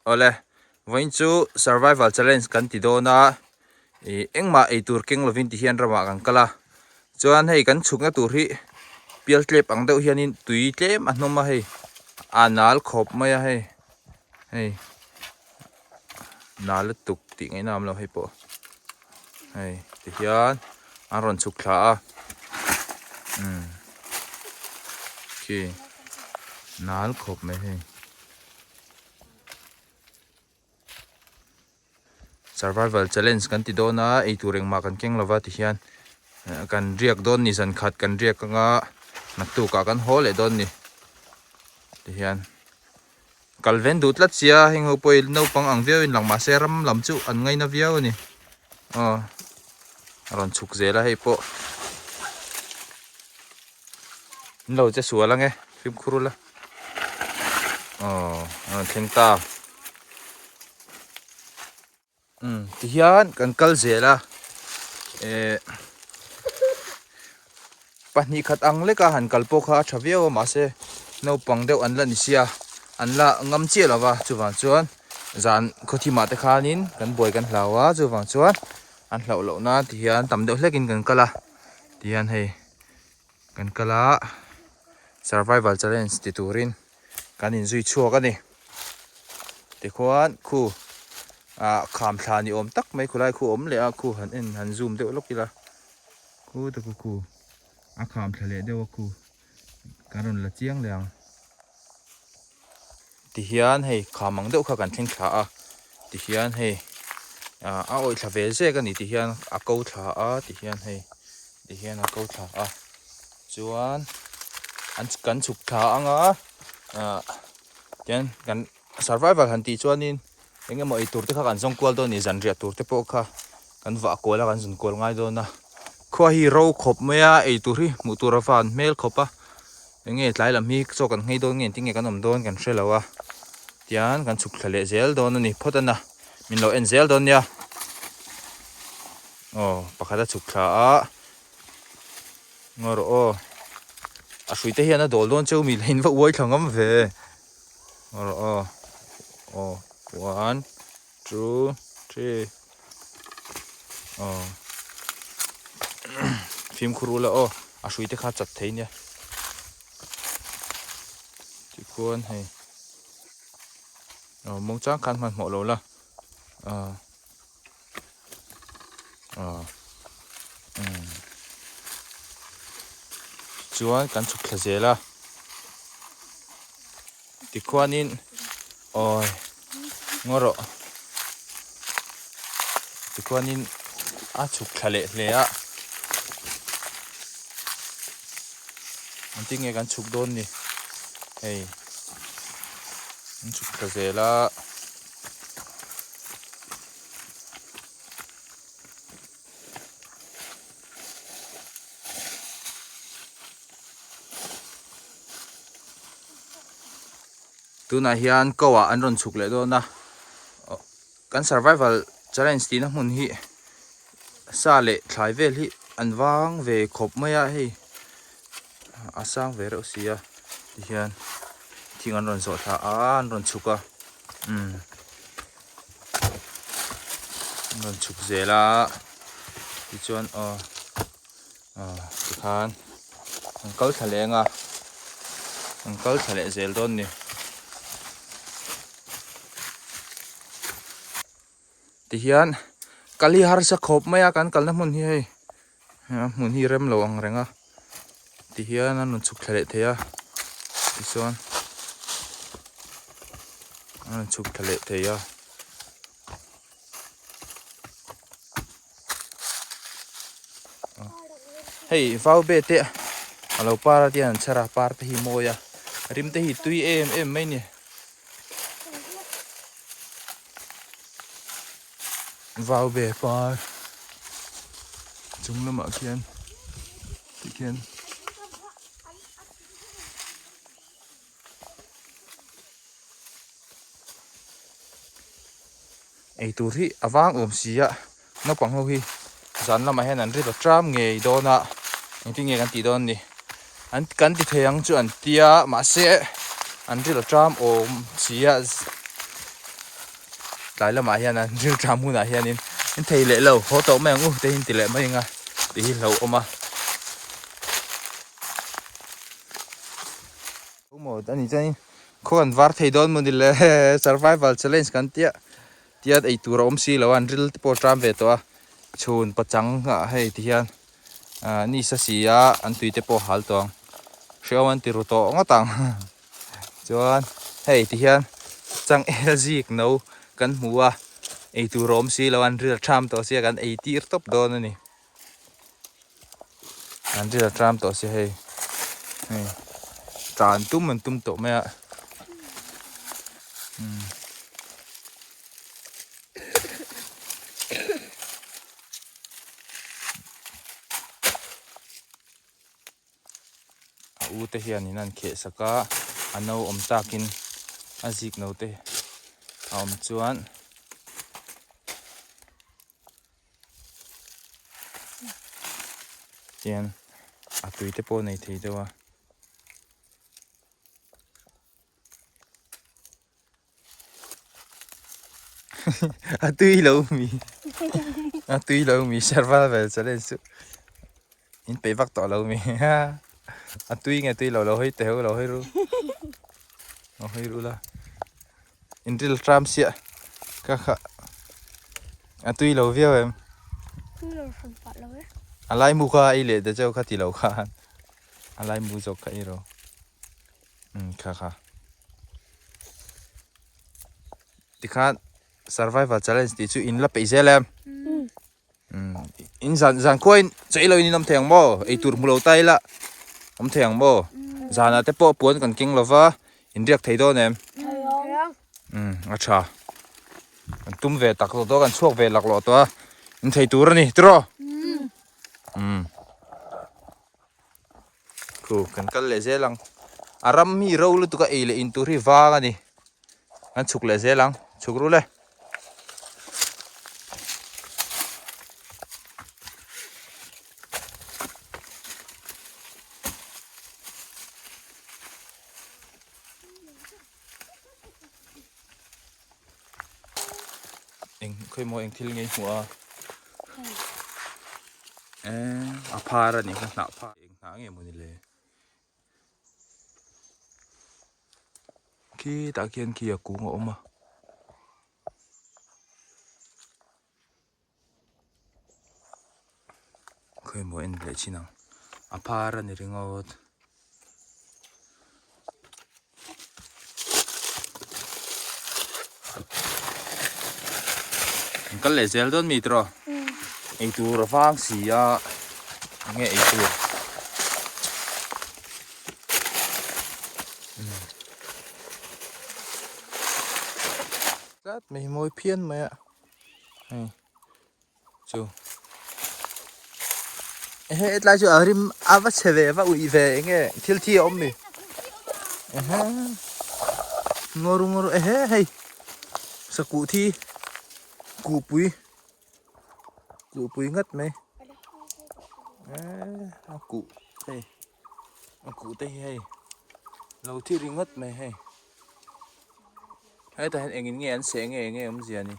Ole, vain chu survival challenge kan ti do na engma ei tur keng lovin ti hian rama kan kala chuan hei kan chukna tur hi pial tlep ang deuh hianin tui tlem a hnoma hei anal khop maya hei nal tuk ti ngai nam lo hei po hei ti hian an ron chuk thla a ki nal khop mai hei survival challenge kan ti do na ei tureng ma kan keng lova ti hian kan riak don ni zan khat kan riak anga nak tu ka kan hole don ni ti hian kalven du tlat sia heng ho poi no pang ang viau in lang ma seram lam chu an ngai na viau ni ron chuk zela hei po lo che suala nge phim khurula theng ta ti hian kan kal zela pahni khat ang le ka han kalpo kha thavio ma se no pang deuh an la ni sia an la ngam che lawa chuwan chuan zan khothi ma te khanin kan boi kan hlawa chuwan chuan an hlau lo na ti hian tam deuh hlekin kan kala ti hian hei kan kala survival challenge ti turin kan in zui chuak ani ti khuan khu kham thla ni om tak mai khulai khu om le a khu han zoom deuh lokila khu te khu a kham thla le deuh khu karon la chiang leang ti hian hei khamang deuh kha kan thling thla a ti hian hei a oi thla vel ze ka ni ti hian a ko thla a ti hian hei ti hian a ko thla a chuan an kan chuk thla anga tian kan survival han ti chuanin engemaw ei tur te kha kan zong kual do ni zan ria tur te pawh kha kan va kola kan zun kol ngai do na khua hi ro khop maya ei tur hi mu tur avan mel khopa enge tlai lam hi chaw kan ngei do nge tinge kan om don kan hrelawa tian kan chuk thla le zel don ani photana min lo en zel don ya pakhata chuk thla a ngor a hruite hian a dol don cheu mi lein va uai thlangam ve ngor 1 2 3 phim khurula a hruite kha chat thei nia ti khon hei mong chang kan man mo lo la chuan kan chuk thla zela ti khuanin ngoro ti khuanin a chuk thla le hle a antinge kan chuk don ni hei an chuk thla zela tuna hian kowa an ron chuk le do na kan survival challenge ti na mun hi sa le thlai vel hi an wang ve khop maya hei asang ve ro sia ti hian thing an ron zo tha an ron chuka ron chuk zela ti chuan ti khan kal thalenga kal thale zel don ni ti hian kali har sa khop maya kan kalna mun hi hei mun hi rem lo ang renga ti hian an chuk thale theya ti chuan an chuk thale theya hei vau be te alo para ti an chara par te hi moya rim te hi tui em mai ni vào bể par chúng nó mở kiên thì kiên ei tur hi awang sia no pang ho hi zan lama hen an ri to tram nge do na ti nge kan ti don ni an kan ti theyang chu an tia ma se an ri to tram sia lại là mà hiện anh riêng trăm người hiện in thầy lệ lâu hỗ trợ mẹ ngu thầy in tỷ lệ mấy nga thì lâu mà một anh ấy còn vart thầy đón mình là survival challenge kan tia ấy tụ rom xí lâu anh ril po tram về to chun bắt trắng hay thì hiện ni sa xí anh tụi te po hal toang show anh tiru to ngó tang chuan hay thì hiện chẳng LG nấu kan mua ấy tụ rom xí lâu anh ril tram to xí kan ấy tir top đón này anh ril tram to xí hay tràn mình tum tổ mẹ u te hian in an khe saka ano om takin azik no te om chuan tian a tui te po nei thei dewa a tui lo mi survival challenge in pe vak to lo mi a tui nghe tui lo hoi te lo hoi ru la in ril tram sia ka kha a tui lo vio em alai mu kha ile de chau kha ti lo kha alai mu jok kha iro kha tikhan survival challenge ti chu in la pe zelem in zan coin chei lo in nam theng mo ei tur mu lo tai la om theng mo zana te po puan kan king lova in riak thei do nem acha kan tum ve tak lo to kan chuak ve lak lo to in thei tur ni tro ku kan kal le zelang aram mi ro lu tu ka ei le in tur hi wa ga ni kan chuk le zelang chuk ru le khơi mồi anh thil ngay mua à pha ra này cái nạo pha anh há nghe một lề khi ta kiên kia cú ngộ mà khơi mồi anh lệ chi nào à pha ra này ngồi cái lệ gel đó mít rồi, anh tu rồi phang xì nghe anh tu, rất mấy môi phiên mày ạ, chú, hết lại chú ở rim vắt xe về vắt ủi về nghe thiêu thiêu ông mày, ngồi hey, sao cụ thi cụ bùi ngất mày cụ đây cụ tây hay lâu thi đi ngất mày hay hay tại anh nghe anh sẽ nghe ông gì này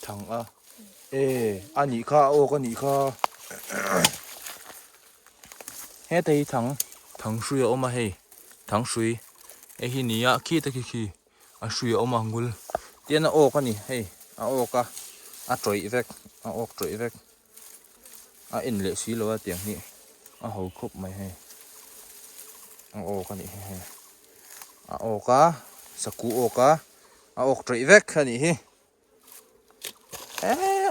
thằng anh nhỉ kha ô con nhỉ kha hay tại thằng suy ô mà hay thằng suy hi ni ya khi ta khi a shui o ma ngul tian a o ka ni hei a o ka a troi vek a ok troi vek a in le si lo a tiang ni a ho khop mai hei a o ka ni hei a o ka saku o ka a ok troi vek ka ni hi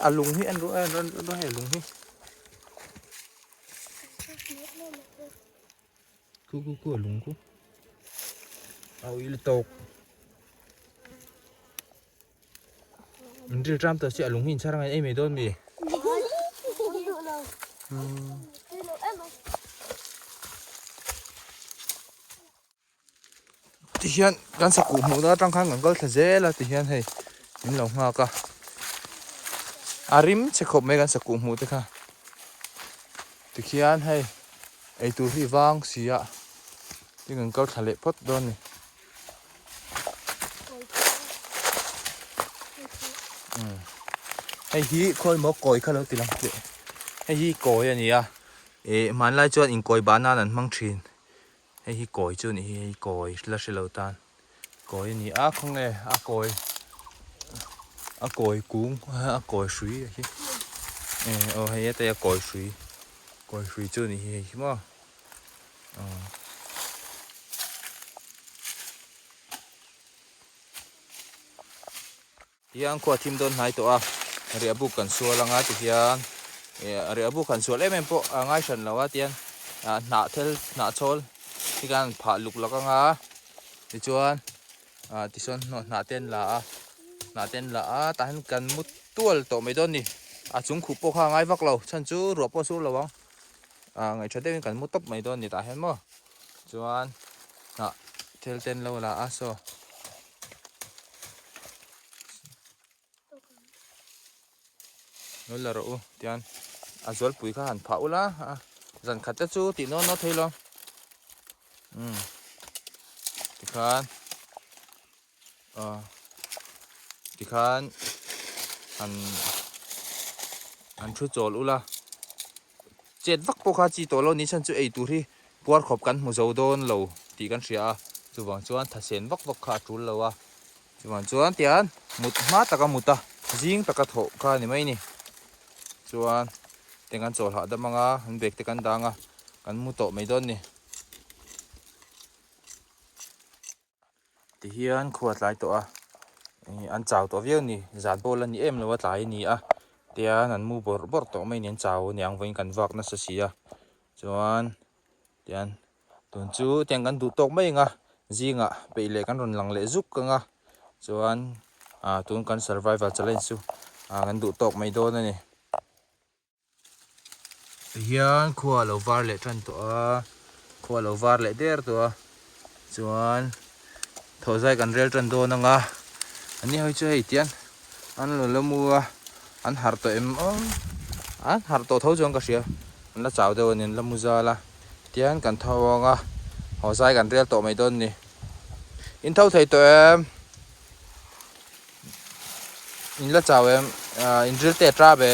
a lung hi an ro hei lung hi ku lung ku ao il tộc riêng trăm tờ sẽ lúng hình sao ngày em mày đôn gì thì hiện gan sạc cụ mũ đó trong khang gần thật dễ là thì hiện hay những lòng hoa cả arim sẽ khộp mấy gan sạc cụ mũ thế cả thì hiện hay ấy tu hi vang xì ạ ที่กันก็ทะเลพดโดนนี่ไอ้ฮีคอยมอกอยเขาแล้วติลังเดไอ้ฮีกอยอันนี้อ่ะมันไล่จวนอิงกอยบ้านนั่นมั่งชินไอ้ฮีกอยจวนไอ้กอยแล้วเชลล์ตันกอยนี่คงเลยกอยกอยกุ้งกอยสุยเฮ้ยแต่กอยสุยจวนนี่ใช่ไหมyang kuat tim don hai to ri abu kan sualanga ti hian ri abu kan sual em po ngai san lawa tian na thel na chol ti kan pha luk lakanga ti chuan ti son no na ten la ta han kan mut tual to mai don ni chung khu po kha ngai vak lo chan chu ro po su lawang ngai thade kan mut top mai don ni ta hen mo chuan na thel ten lo la so nó là rượu tiền rồi bụi khá hẳn pháo lá dần khát tết chú thì nó thấy lo thì khan ăn chút trộn luôn là chết vắt po khá chi tổ lo ní chân chú ấy tụi thì buat khop cắn một dầu đôn lầu thì cắn xìa chú vàng chuan thật sen vắt khá chú lầu chú vàng chuan tiền một mát ta có một ta riêng ta có thổ khá này mấy nè chuan tengan chol ha da manga han bek te kan danga kan mu to mai don ni ti hian khuat lai to an chaw to viau ni zat bol ani em lo tlai ni tia nan mu bor to mai nen chaw niang voin kan wak na sa sia chuan tian tun chu tiang kan du tok mai nga zinga pe le kan ron lang le zuk ka nga chuan tun kan survival challenge chu kan du tok mai don ani hian khua lo var le tran to khua lo var le der to chuan tho zai kan rel tran do na nga ani hoi chu hei tian an lo lo mu an har to em an har to tho jong ka sia an la chaw de nin la mu za la tian kan tho nga ho zai kan rel to mai don ni in tho thei to em in la chaw em in ril te tra be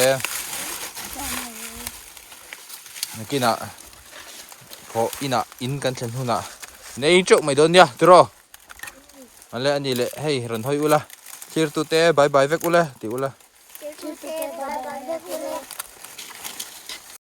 kina ko ina in kan chen huna nei chok mai don ya tro ale ani le hei ron hoi ula clear tu te bye bye vek ula ti ula